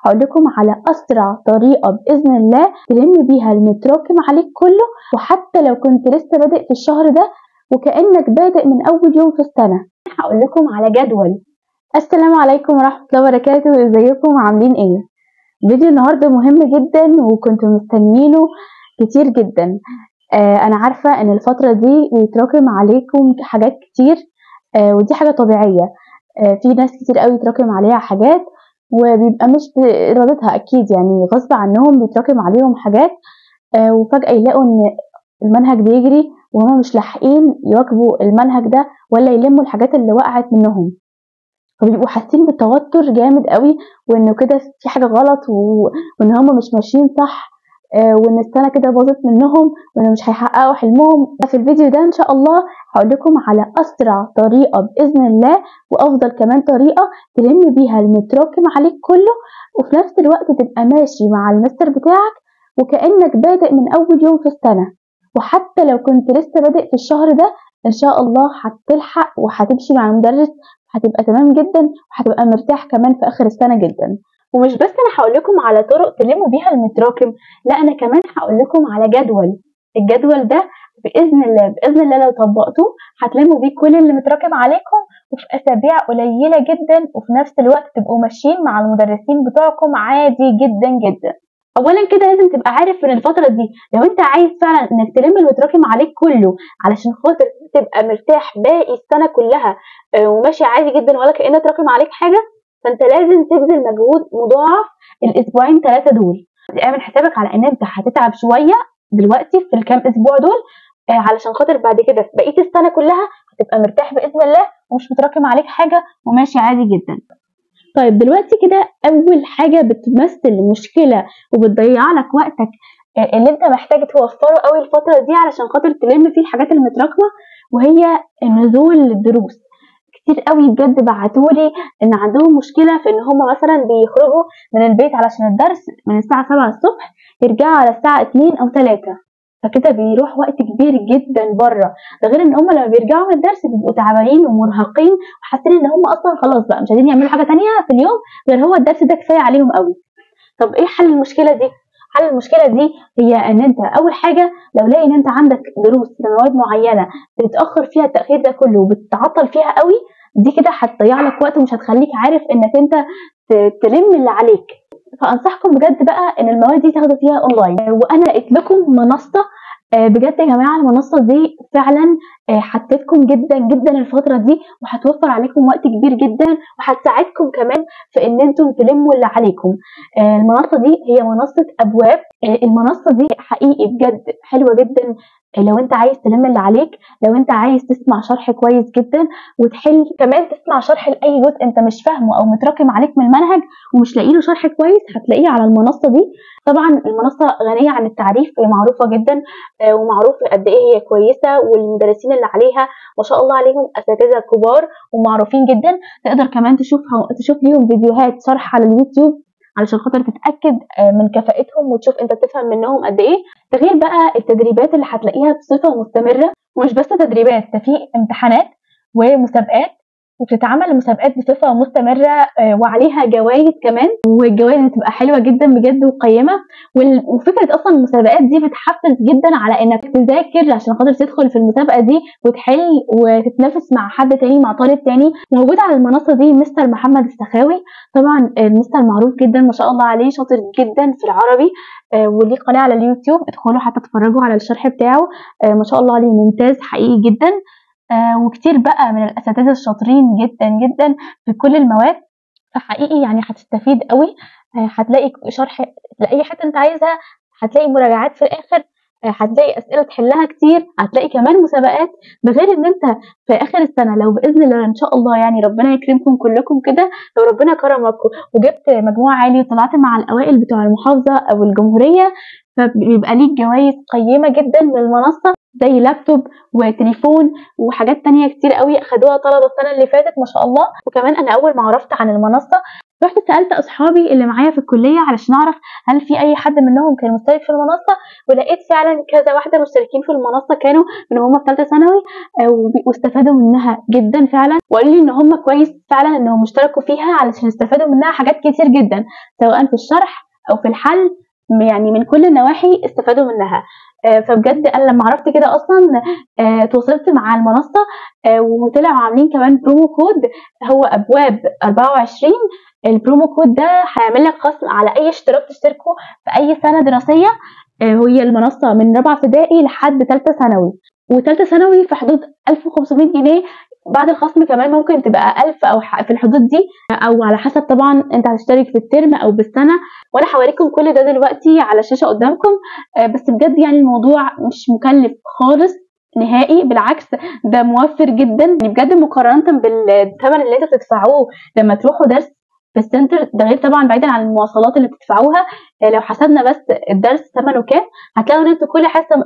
هقول لكم على اسرع طريقه باذن الله تلم بيها المتراكم عليك كله، وحتى لو كنت لسه بادئ في الشهر ده وكانك بادئ من اول يوم في السنه. هقول لكم على جدول. السلام عليكم ورحمه الله وبركاته، ازيكم عاملين ايه؟ فيديو النهارده مهم جدا وكنت مستنيينه كتير جدا. انا عارفه ان الفتره دي بيتراكم عليكم حاجات كتير، ودي حاجه طبيعيه. في ناس كتير قوي يتراكم عليها حاجات وبيبقى مش بإرادتها، أكيد يعني غصب عنهم بيتراكم عليهم حاجات، وفجأة يلاقوا إن المنهج بيجري وهما مش لاحقين يواكبوا المنهج ده ولا يلموا الحاجات اللي وقعت منهم، فبيبقوا حاسين بالتوتر جامد قوي، وإنه كده في حاجة غلط وإن هما مش ماشيين صح، وإن السنة كده باظت منهم وإن مش هيحققوا حلمهم. في الفيديو ده إن شاء الله هقول لكم على أسرع طريقة بإذن الله، وأفضل كمان طريقة تلم بيها المتراكم عليك كله، وفي نفس الوقت تبقى ماشي مع المستر بتاعك وكأنك بادئ من أول يوم في السنة. وحتى لو كنت لسه بادئ في الشهر ده إن شاء الله هتلحق وهتمشي مع المدرس، هتبقى تمام جدا وهتبقى مرتاح كمان في آخر السنة جدا. ومش بس انا هقول لكم على طرق تلموا بيها المتراكم، لا انا كمان هقول لكم على جدول. الجدول ده باذن الله لو طبقتوه هتلموا بيه كل اللي متراكم عليكم وفي اسابيع قليله جدا، وفي نفس الوقت تبقوا ماشيين مع المدرسين بتوعكم عادي جدا جدا. اولا كده لازم تبقى عارف ان الفتره دي لو انت عايز فعلا انك تلم المتراكم عليك كله علشان خاطر تبقى مرتاح باقي السنه كلها، وماشي عادي جدا ولا كأن تراكم عليك حاجه، فانت لازم تبذل مجهود مضاعف الاسبوعين 3 دول. اعمل حسابك على ان انت هتتعب شويه دلوقتي في الكام اسبوع دول، علشان خاطر بعد كده في بقيه السنه كلها هتبقى مرتاح باذن الله ومش متراكم عليك حاجه وماشي عادي جدا. طيب دلوقتي كده اول حاجه بتمثل مشكله وبتضيع لك وقتك، اللي انت محتاج توفره قوي الفتره دي علشان خاطر تلم فيه الحاجات المتراكمه، وهي النزول للدروس. كتير قوي بجد بعتولي ان عندهم مشكله في ان هم مثلا بيخرجوا من البيت علشان الدرس من الساعه 7 الصبح، يرجعوا على الساعه 2 او 3، فكده بيروح وقت كبير جدا بره. ده غير ان هم لما بيرجعوا من الدرس بيبقوا تعبانين ومرهقين وحاسين ان هم اصلا خلاص بقى مش قادرين يعملوا حاجه تانية في اليوم غير هو الدرس ده كفايه عليهم قوي. طب ايه حل المشكله دي؟ حل المشكله دي هي ان انت اول حاجه لو لاقي ان انت عندك دروس لمواد معينه بتتاخر فيها التاخير ده كله وبتتعطل فيها قوي، دي كده هتضيع لك وقت ومش هتخليك عارف انك انت تلم اللي عليك. فانصحكم بجد بقى ان المواد دي تاخدوا فيها اونلاين، وانا لقيت لكم منصه بجد يا جماعه المنصه دي فعلا هتفيدكم جدا جدا الفتره دي، وهتوفر عليكم وقت كبير جدا وهتساعدكم كمان في ان انتم تلموا اللي عليكم. المنصه دي هي منصه ابواب. المنصه دي حقيقي بجد حلوه جدا لو انت عايز تلم اللي عليك، لو انت عايز تسمع شرح كويس جدا وتحل كمان تسمع شرح لاي جزء انت مش فاهمه او متراكم عليك من المنهج ومش لاقي له شرح كويس، هتلاقيه على المنصه دي. طبعا المنصه غنيه عن التعريف، معروفه جدا ومعروف قد ايه هي كويسه، والمدرسين اللي عليها ما شاء الله عليهم اساتذه كبار ومعروفين جدا. تقدر كمان تشوف ليهم فيديوهات شرح على اليوتيوب علشان خاطر تتاكد من كفاءتهم وتشوف انت بتفهم منهم قد ايه. ده غير بقى التدريبات اللي هتلاقيها بصفه مستمره، ومش بس تدريبات، ده في امتحانات ومسابقات، وبتتعمل المسابقات بصفه مستمره وعليها جوائز كمان، والجوائز بتبقى حلوه جدا بجد وقيمه. وفكره اصلا المسابقات دي بتحفز جدا على انك تذاكر عشان خاطر تدخل في المسابقه دي وتحل وتتنافس مع حد تاني، مع طالب تاني. موجود على المنصه دي مستر محمد السخاوي، طبعا المستر معروف جدا ما شاء الله عليه، شاطر جدا في العربي، وليه قناه على اليوتيوب، ادخلوا حتى اتفرجوا على الشرح بتاعه، ما شاء الله عليه ممتاز حقيقي جدا. وكتير بقى من الاساتذه الشاطرين جدا جدا في كل المواد، فحقيقي يعني هتستفيد قوي. هتلاقي شرح لاي حته انت عايزها، هتلاقي مراجعات في الاخر، هتلاقي اسئله تحلها كتير، هتلاقي كمان مسابقات. بغير ان انت في اخر السنه لو باذن الله ان شاء الله يعني ربنا يكرمكم كلكم كده، لو ربنا كرمكم وجبت مجموع عالي وطلعت مع الاوائل بتوع المحافظه او الجمهوريه، فبيبقى ليك جوائز قيمه جدا من المنصه زي لابتوب وتليفون وحاجات تانية كتير قوي اخدوها طلبة السنة اللي فاتت ما شاء الله. وكمان انا اول ما عرفت عن المنصة رحت سألت أصحابي اللي معايا في الكلية علشان أعرف هل في أي حد منهم كان مشترك في المنصة، ولقيت فعلا كذا واحدة مشتركين في المنصة كانوا من هم في ثالثة ثانوي، واستفادوا منها جدا فعلا، وقالوا لي إن هم كويس فعلا إنهم اشتركوا فيها علشان استفادوا منها حاجات كتير جدا، سواء في الشرح أو في الحل، يعني من كل النواحي استفادوا منها. فبجد انا لما عرفت كده اصلا تواصلت مع المنصه، وطلعوا عاملين كمان برومو كود، هو ابواب 24. البرومو كود ده هيعمل لك خصم على اي اشتراك تشتركه في اي سنه دراسيه. هي المنصه من رابعه ابتدائي لحد ثالثه ثانوي، وثالثه ثانوي في حدود 1500 جنيه، بعد الخصم كمان ممكن تبقى 1000 او في الحدود دي، او على حسب طبعا انت هتشترك في الترم او بالسنه. وانا هوريكم كل ده دلوقتي على الشاشه قدامكم. بس بجد يعني الموضوع مش مكلف خالص نهائي، بالعكس ده موفر جدا، يعني بجد مقارنه بالثمن اللي انت بتدفعوه لما تروحوا درس في السنتر، ده غير طبعا بعيدا عن المواصلات اللي بتدفعوها. لو حسبنا بس الدرس ثمنه كام، هتلاقوا ان انتوا كل حصه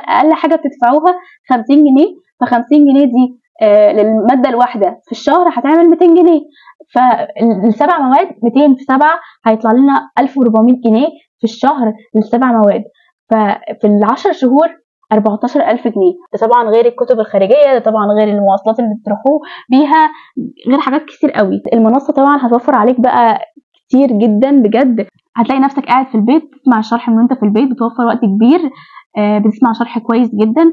اقل حاجه بتدفعوها 50 جنيه، ف 50 جنيه دي للماده الواحده في الشهر هتعمل 200 جنيه، فالسبع مواد 200 في 7 هيطلع لنا 1400 جنيه في الشهر للسبع مواد، ففي ال10 شهور 14000 جنيه. ده طبعا غير الكتب الخارجيه، ده طبعا غير المواصلات اللي بتروحوا بيها، غير حاجات كتير قوي. المنصه طبعا هتوفر عليك بقى كتير جدا بجد، هتلاقي نفسك قاعد في البيت بتسمع الشرح من وانت في البيت، بتوفر وقت كبير، بتسمع شرح كويس جدا.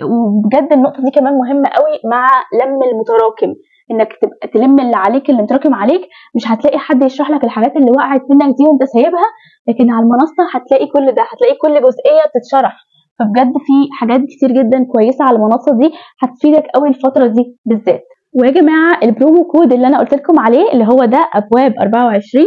وبجد النقطه دي كمان مهمه قوي مع لم المتراكم، انك تبقى تلم اللي عليك اللي متراكم عليك، مش هتلاقي حد يشرح لك الحاجات اللي وقعت منك دي وانت سايبها، لكن على المنصه هتلاقي كل ده، هتلاقي كل جزئيه بتتشرح. فبجد في حاجات كتير جدا كويسه على المنصه دي هتفيدك قوي الفتره دي بالذات. ويا جماعه البرومو كود اللي انا قلت لكم عليه اللي هو ده ابواب 24،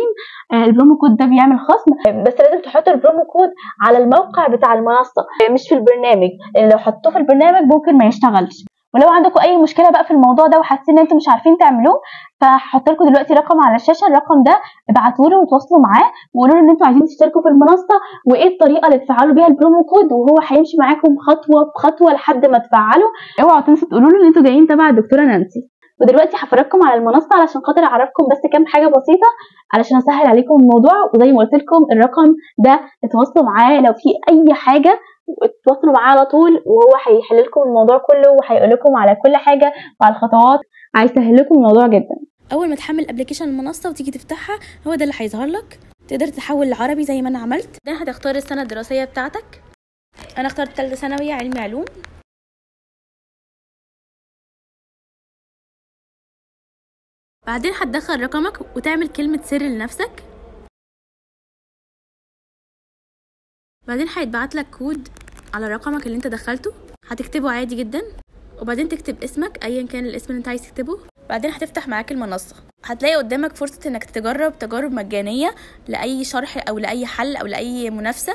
البرومو كود ده بيعمل خصم، بس لازم تحطوا البرومو كود على الموقع بتاع المنصه مش في البرنامج، لو حطوه في البرنامج ممكن ما يشتغلش. ولو عندكم اي مشكله بقى في الموضوع ده وحاسين ان انتم مش عارفين تعملوه، فهحط لكم دلوقتي رقم على الشاشه، الرقم ده ابعتوا له وتواصلوا معاه وقولوا له ان انتم عايزين تشتركوا في المنصه، وايه الطريقه اللي تفعلوا بيها البرومو كود، وهو هيمشي معاكم خطوه بخطوه لحد ما تفعلوا. اوعوا تنسوا تقولوا له ان انتم جايين تبع الدكتوره نانسي. ودلوقتي هفرجكم على المنصه علشان خاطر اعرفكم بس كام حاجه بسيطه علشان اسهل عليكم الموضوع. وزي ما قلت لكم الرقم ده اتواصلوا معاه لو في اي حاجه، اتواصلوا معاه على طول، وهو هيحل لكم الموضوع كله وهيقول لكم على كل حاجه وعلى الخطوات، هيسهل لكم الموضوع جدا. اول ما تحمل ابلكيشن المنصه وتيجي تفتحها، هو ده اللي هيظهر لك، تقدر تحول لعربي زي ما انا عملت. ده هتختار السنه الدراسيه بتاعتك، انا اخترت ثالثه ثانوي علمي علوم. بعدين هتدخل رقمك وتعمل كلمه سر لنفسك، بعدين هيتبعت لك كود على رقمك اللي انت دخلته، هتكتبه عادي جدا، وبعدين تكتب اسمك ايا كان الاسم اللي انت عايز تكتبه. بعدين هتفتح معاك المنصه، هتلاقي قدامك فرصه انك تجرب تجارب مجانيه لاي شرح او لاي حل او لاي منافسه.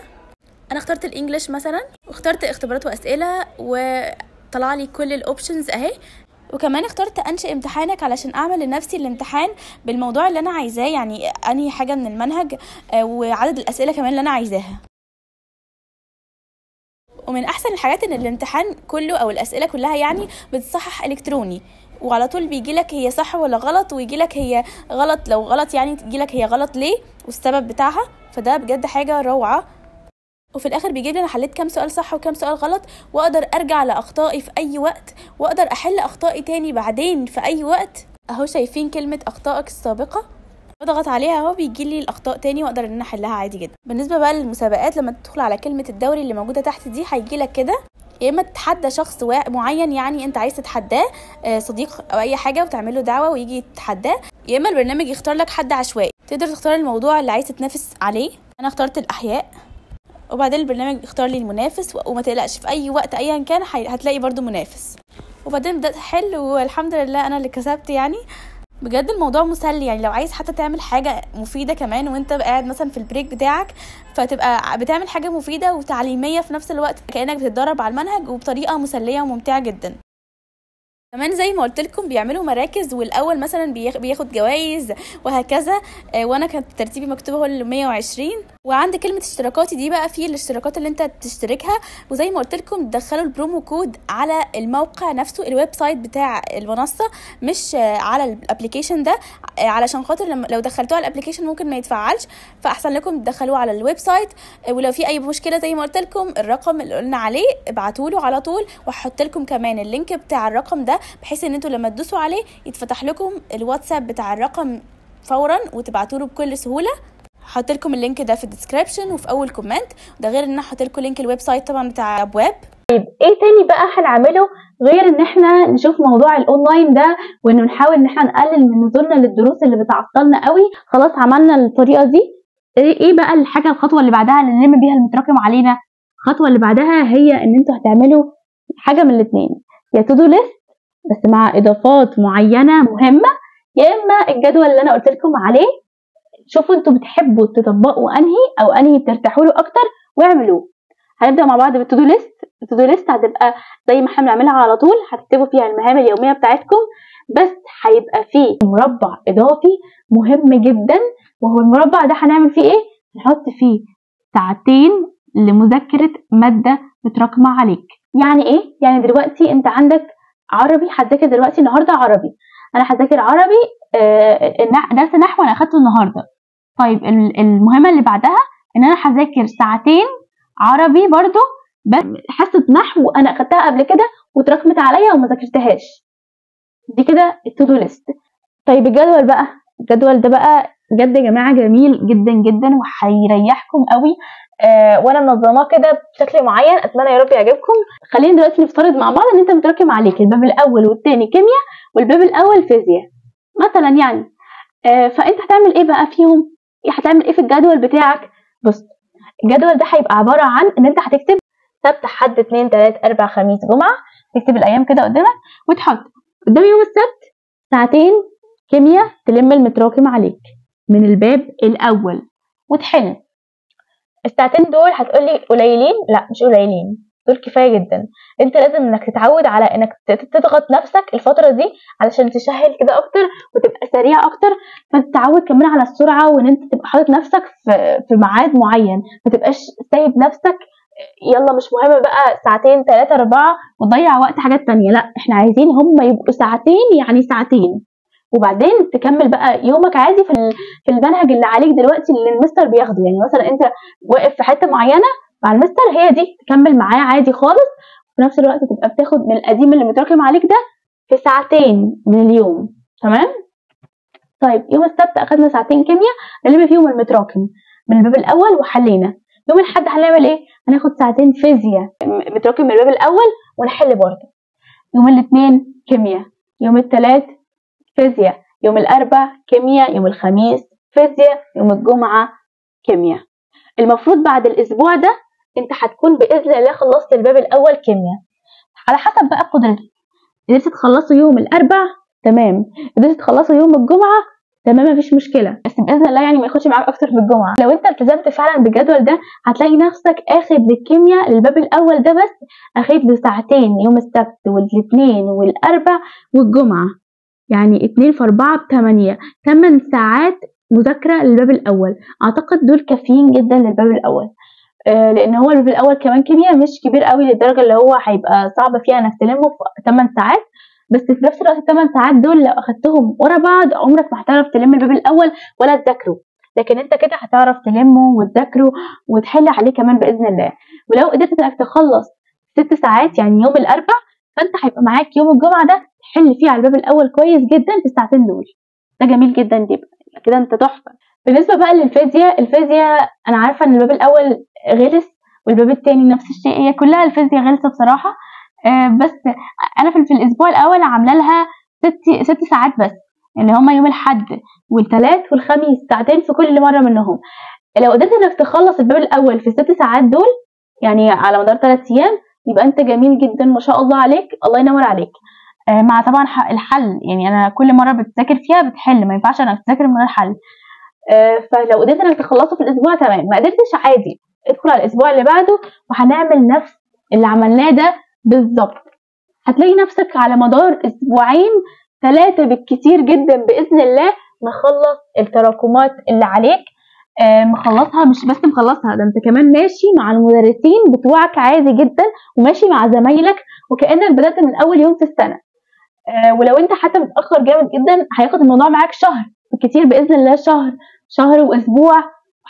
انا اخترت الانجليش مثلا، واخترت اختبارات واسئله، وطلع لي كل الاوبشنز اهي. وكمان اخترت انشئ امتحانك علشان اعمل لنفسي الامتحان بالموضوع اللي انا عايزاه، يعني انهي حاجه من المنهج، وعدد الاسئله كمان اللي انا عايزاها. ومن احسن الحاجات ان الامتحان كله او الاسئله كلها يعني بتصحح الكتروني، وعلى طول بيجيلك هي صح ولا غلط، ويجيلك هي غلط، لو غلط يعني تجيلك هي غلط ليه والسبب بتاعها، فده بجد حاجه روعه. وفي الاخر بيجيب لي انا حليت كام سؤال صح وكام سؤال غلط، واقدر ارجع لاخطائي في اي وقت، واقدر احل اخطائي تاني بعدين في اي وقت. اهو شايفين كلمه اخطائك السابقه، بضغط عليها اهو بيجي لي الاخطاء تاني واقدر ان انا احلها عادي جدا. بالنسبه بقى للمسابقات، لما تدخل على كلمه الدوري اللي موجوده تحت دي هيجي لك كده، يا اما تتحدى شخص معين يعني انت عايز تتحداه، صديق او اي حاجه، وتعمل له دعوه ويجي يتحداه، يا اما البرنامج يختار لك حد عشوائي تقدر تختار الموضوع اللي عايز تتنافس عليه. انا اخترت الاحياء، وبعدين البرنامج يختار لي المنافس، وما تقلقش في اي وقت ايا كان هتلاقي برضو منافس. وبعدين بدات احل والحمد لله انا اللي كسبت. يعني بجد الموضوع مسلي، يعني لو عايز حتى تعمل حاجه مفيده كمان وانت قاعد مثلا في البريك بتاعك، فتبقى بتعمل حاجه مفيده وتعليميه في نفس الوقت، كانك بتتدرب على المنهج وبطريقه مسليه وممتعه جدا. كمان زي ما قلت لكم بيعملوا مراكز، والاول مثلا بياخد جوائز وهكذا. وانا كانت ترتيبي مكتوبه هو ال 120. وعند كلمه اشتراكاتي دي بقى في الاشتراكات اللي انت تشتركها، وزي ما قلت لكم تدخلوا البرومو كود على الموقع نفسه، الويب سايت بتاع المنصه، مش على الابلكيشن ده، علشان خاطر لو دخلتوه على الابلكيشن ممكن ما يتفعلش، فاحسن لكم تدخلوه على الويب سايت. ولو في اي مشكله زي ما قلت لكم الرقم اللي قلنا عليه ابعتوا له على طول، وهحط لكم كمان اللينك بتاع الرقم ده، بحيث ان انتوا لما تدوسوا عليه يتفتح لكم الواتساب بتاع الرقم فورا وتبعتوا له بكل سهوله. هحط لكم اللينك ده في الديسكريبشن وفي اول كومنت، ده غير ان انا هحط لكم لينك الويب سايت طبعا بتاع ابواب. طيب ايه تاني بقى هنعمله غير ان احنا نشوف موضوع الاونلاين ده، وانه نحاول ان احنا نقلل من نزولنا للدروس اللي بتعطلنا قوي؟ خلاص عملنا الطريقه دي. ايه بقى الخطوه اللي بعدها اللي نلم بيها المتراكم علينا؟ الخطوه اللي بعدها هي ان انتوا هتعملوا حاجه من الاثنين، يا تو دو ليست بس مع اضافات معينه مهمه، يا اما الجدول اللي انا قلت لكم عليه. شوفوا انتوا بتحبوا تطبقوا انهي بترتاحوا له اكتر واعملوه. هنبدا مع بعض بالتو دو ليست. التو دو ليست هتبقى زي ما احنا بنعملها على طول، هتكتبوا فيها المهام اليوميه بتاعتكم، بس هيبقى فيه مربع اضافي مهم جدا، وهو المربع ده هنعمل فيه ايه؟ نحط فيه ساعتين لمذاكره ماده متراكمه عليك. يعني ايه؟ يعني دلوقتي انت عندك عربي، هتذاكر دلوقتي النهارده عربي، انا هذاكر عربي درس نحو انا اخدته النهارده. طيب المهمه اللي بعدها ان انا هذاكر ساعتين عربي برضو، بس حصه نحو انا اخدتها قبل كده واتراكمت عليا وما ذاكرتهاش. دي كده التو دو ليست. طيب الجدول بقى، الجدول ده بقى بجد يا جماعه جميل جدا جدا وهيريحكم قوي. وانا منظماه كده بشكل معين، اتمنى يا رب يعجبكم. خلينا دلوقتي نفترض مع بعض ان انت متراكم عليك الباب الاول والثاني كيمياء والباب الاول فيزياء مثلا يعني. فانت هتعمل ايه بقى فيهم؟ هتعمل ايه في الجدول بتاعك؟ بص، الجدول ده هيبقى عباره عن ان انت هتكتب سبت حد اثنين ثلاث اربع خميس جمعه، تكتب الايام كده قدامك وتحط قدام يوم السبت ساعتين كيمياء تلم المتراكم عليك من الباب الاول وتحل. الساعتين دول هتقولي قليلين؟ لا مش قليلين، دول كفايه جدا. انت لازم انك تتعود على انك تضغط نفسك الفتره دي علشان تسهل كده اكتر وتبقى سريع اكتر، فتتعود كمان على السرعه، وان انت تبقى حاطط نفسك في ميعاد معين، ما تبقاش سايب نفسك يلا مش مهم بقى ساعتين ثلاثه اربعه وتضيع وقت حاجات تانية. لا، احنا عايزين هم يبقوا ساعتين، يعني ساعتين، وبعدين تكمل بقى يومك عادي في المنهج اللي عليك دلوقتي اللي المستر بياخده. يعني مثلا انت واقف في حته معينه مع المستر، هي دي تكمل معاه عادي خالص، وفي نفس الوقت تبقى بتاخد من القديم اللي متراكم عليك ده في ساعتين من اليوم. تمام؟ طيب يوم السبت اخدنا ساعتين كيمياء نلم فيهم المتراكم من الباب الاول وحلينا. يوم الاحد هنعمل ايه؟ هناخد ساعتين فيزياء متراكم من الباب الاول ونحل برضه. يوم الاثنين كيمياء، يوم الثلاث فيزياء، يوم الاربعاء كيمياء، يوم الخميس فيزياء، يوم الجمعه كيمياء. المفروض بعد الاسبوع ده انت هتكون باذن الله خلصت الباب الاول كيمياء، على حسب بقى قدرتك. قدرت تخلصوا يوم الاربعاء تمام، قدرت تخلصوا يوم الجمعه تمام مفيش مشكله، بس باذن الله يعني ما ياخدش معاك اكتر في الجمعه. لو انت التزمت فعلا بالجدول ده هتلاقي نفسك اخد للكيمياء للباب الاول ده بس اخد له ساعتين يوم السبت والاثنين والاربع والجمعه، يعني 2 في 4 ب8 ساعات مذاكره للباب الاول. اعتقد دول كافيين جدا للباب الاول، لان هو الباب الاول كمان كيمياء مش كبير قوي للدرجه اللي هو هيبقى صعب فيها انك تلمه في 8 ساعات، بس في نفس الوقت ال8 ساعات دول لو اخدتهم ورا بعض عمرك ما هتعرف تلم الباب الاول ولا تذاكره، لكن انت كده هتعرف تلمه وتذاكره وتحل عليه كمان باذن الله. ولو قدرت انك تخلص 6 ساعات يعني يوم الاربع، فانت هيبقى معاك يوم الجمعه ده تحل فيه على الباب الاول كويس جدا في الساعتين دول. ده جميل جدا، دي كده انت تحفه. بالنسبه بقى للفيزياء، الفيزياء انا عارفه ان الباب الاول غلس والباب الثاني نفس الشيء، هي كلها الفيزياء غلسه بصراحه. بس انا في الاسبوع الاول عامله لها 6 ساعات بس، اللي هما يوم الاحد والثلاث والخميس، ساعتين في كل مره منهم. لو قدرت انك تخلص الباب الاول في 6 ساعات دول يعني على مدار 3 ايام، يبقى انت جميل جدا ما شاء الله عليك، الله ينور عليك. مع طبعا الحل، يعني انا كل مره بتذاكر فيها بتحل، ما ينفعش انك تذاكر من غير حل. فلو قدرت انك تخلصه في الاسبوع تمام، ما قدرتش عادي ادخل على الاسبوع اللي بعده وهنعمل نفس اللي عملناه ده بالظبط. هتلاقي نفسك على مدار اسبوعين 3 بالكتير جدا باذن الله مخلص التراكمات اللي عليك. مخلصها، مش بس مخلصها، ده انت كمان ماشي مع المدرسين بتوعك عادي جدا، وماشي مع زمايلك وكأنك بدأت من اول يوم في السنة. ولو انت حتى متأخر جامد جدا هياخد الموضوع معاك شهر بالكتير بإذن الله، شهر واسبوع،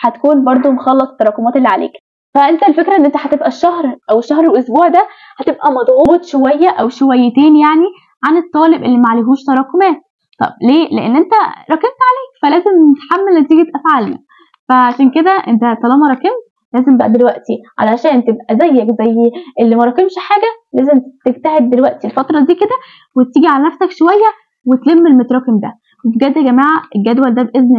وهتكون برضو مخلص التراكمات اللي عليك. فانت الفكرة ان انت هتبقى الشهر او الشهر واسبوع ده هتبقى مضغوط شوية او شويتين يعني عن الطالب اللي معلهوش تراكمات. طب ليه؟ لان انت راكمت عليك فلازم تتحمل نتيجة افعالنا. فعشان كده انت طالما راكمت لازم بقى دلوقتي علشان تبقى زيك زي اللي ما راكمش حاجة لازم تجتهد دلوقتي الفترة دي كده وتيجي على نفسك شوية وتلم المتراكم ده. وبجد يا جماعة الجدول ده بإذن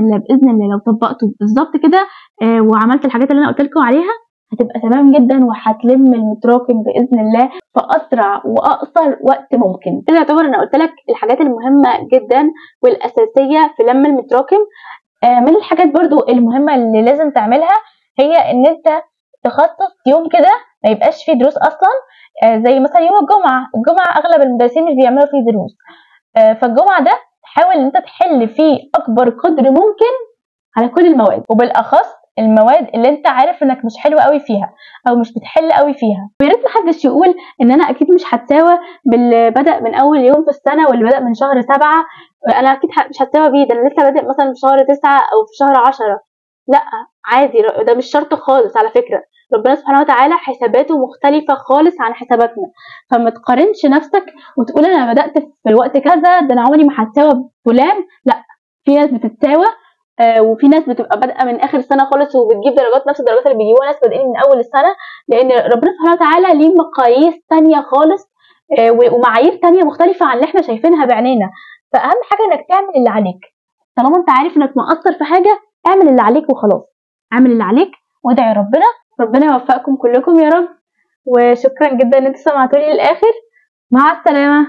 الله لو طبقته بالظبط كده وعملت الحاجات اللي انا قلت لكم عليها هتبقى تمام جدا، وهتلم المتراكم بإذن الله في أسرع وأقصر وقت ممكن. كده يعتبر أنا قلت لك الحاجات المهمة جدا والأساسية في لم المتراكم. من الحاجات برضو المهمة اللي لازم تعملها هي ان انت تخصص يوم كده ما يبقاش فيه دروس اصلا. زي مثلا يوم الجمعة اغلب المدرسين مش بيعملوا فيه دروس. فالجمعة ده حاول ان انت تحل فيه اكبر قدر ممكن على كل المواد، وبالاخص المواد اللي انت عارف انك مش حلو قوي فيها او مش بتحل قوي فيها. ويا ريت محدش يقول ان انا اكيد مش هتساوى باللي بدأ من اول يوم في السنة واللي بدأ من شهر 7. انا اكيد مش هتساوى بيه، ده انا لسه بادئ مثلا في شهر 9 او في شهر 10. لا عادي، ده مش شرط خالص على فكرة. ربنا سبحانه وتعالى حساباته مختلفة خالص عن حساباتنا، فما تقارنش نفسك وتقول انا بدأت في الوقت كذا ده انا عمري ما هتساوى بفلان. لا، في ناس بتتساوى وفي ناس بتبقى بادئه من اخر السنه خالص وبتجيب درجات نفس الدرجات اللي بيجيبوها ناس بادئين من اول السنه، لان ربنا سبحانه وتعالى ليه مقاييس تانية خالص ومعايير تانية مختلفه عن اللي احنا شايفينها بعينينا. فاهم حاجه انك تعمل اللي عليك. طالما انت عارف انك مقصر في حاجه اعمل اللي عليك وخلاص. اعمل اللي عليك وادعي ربنا يوفقكم كلكم يا رب. وشكرا جدا ان انتوا سمعتوني للاخر. مع السلامه.